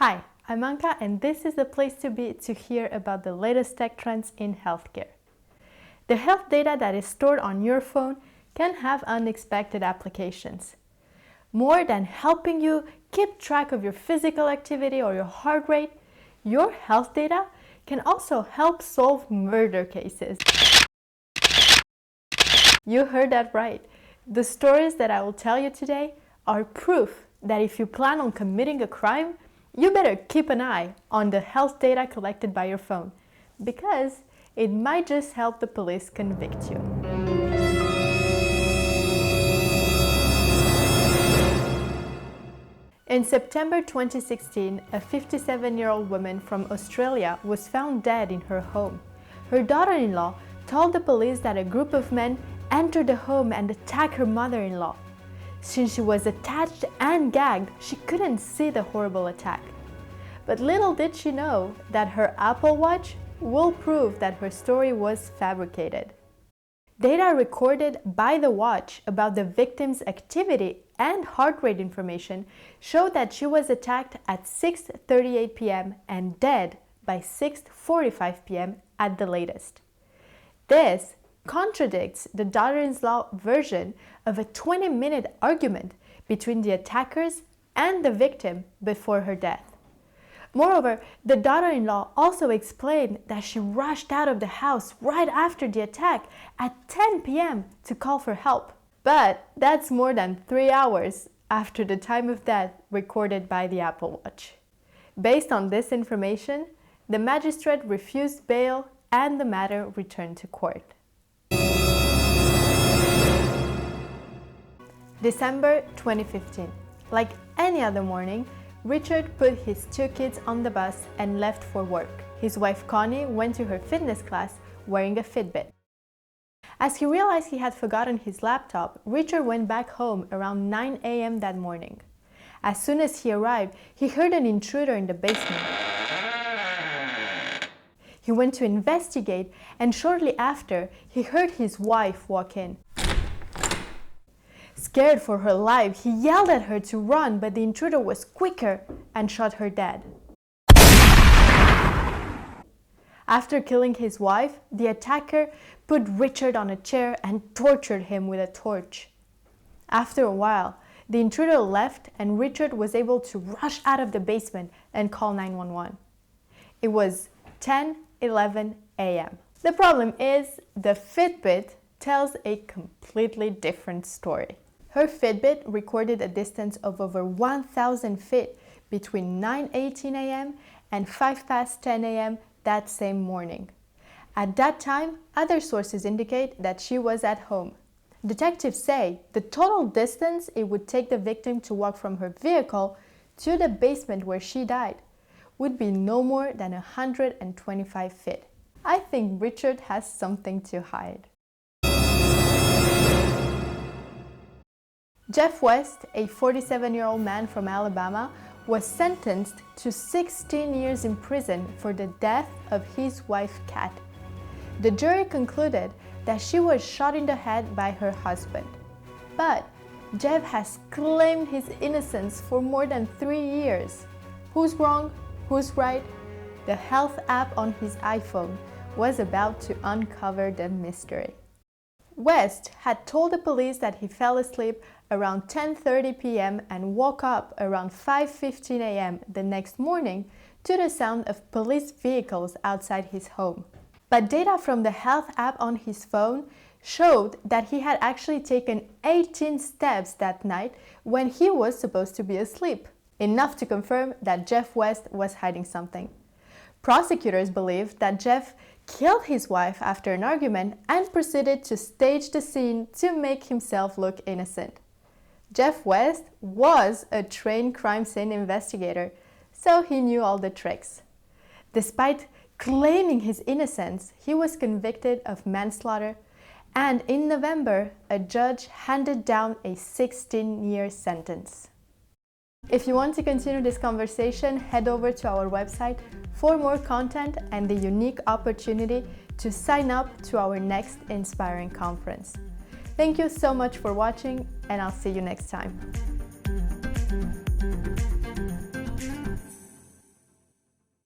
Hi, I'm Anca, and this is the place to be to hear about the latest tech trends in healthcare. The health data that is stored on your phone can have unexpected applications. More than helping you keep track of your physical activity or your heart rate, your health data can also help solve murder cases. You heard that right. The stories that I will tell you today are proof that if you plan on committing a crime, you better keep an eye on the health data collected by your phone, because it might just help the police convict you. In September 2016, a 57-year-old woman from Australia was found dead in her home. Her daughter-in-law told the police that a group of men entered the home and attacked her mother-in-law. Since she was attached and gagged, she couldn't see the horrible attack. But little did she know that her Apple Watch will prove that her story was fabricated. Data recorded by the watch about the victim's activity and heart rate information showed that she was attacked at 6:38 p.m. and dead by 6:45 p.m. at the latest. This contradicts the daughter-in-law version of a 20-minute argument between the attackers and the victim before her death. Moreover, the daughter-in-law also explained that she rushed out of the house right after the attack at 10 p.m. to call for help. But that's more than 3 hours after the time of death recorded by the Apple Watch. Based on this information, the magistrate refused bail and the matter returned to court. December 2015. Like any other morning, Richard put his 2 kids on the bus and left for work. His wife Connie went to her fitness class wearing a Fitbit. As he realized he had forgotten his laptop, Richard went back home around 9 a.m. that morning. As soon as he arrived, he heard an intruder in the basement. He went to investigate, and shortly after, he heard his wife walk in. Scared for her life, he yelled at her to run, but the intruder was quicker and shot her dead. After killing his wife, the attacker put Richard on a chair and tortured him with a torch. After a while, the intruder left and Richard was able to rush out of the basement and call 911. It was 10:11 a.m. The problem is, the Fitbit tells a completely different story. Her Fitbit recorded a distance of over 1,000 feet between 9:18 a.m. and 10:05 a.m. that same morning. At that time, other sources indicate that she was at home. Detectives say the total distance it would take the victim to walk from her vehicle to the basement where she died would be no more than 125 feet. I think Richard has something to hide. Jeff West, a 47-year-old man from Alabama, was sentenced to 16 years in prison for the death of his wife, Kat. The jury concluded that she was shot in the head by her husband. But Jeff has claimed his innocence for more than 3 years. Who's wrong? Who's right? The health app on his iPhone was about to uncover the mystery. West had told the police that he fell asleep around 10:30 p.m. and woke up around 5:15 a.m. the next morning to the sound of police vehicles outside his home. But data from the health app on his phone showed that he had actually taken 18 steps that night when he was supposed to be asleep, enough to confirm that Jeff West was hiding something. Prosecutors believe that Jeff killed his wife after an argument and proceeded to stage the scene to make himself look innocent. Jeff West was a trained crime scene investigator, so he knew all the tricks. Despite claiming his innocence, he was convicted of manslaughter, and in November, a judge handed down a 16-year sentence. If you want to continue this conversation, head over to our website for more content and the unique opportunity to sign up to our next inspiring conference. Thank you so much for watching, and I'll see you next time.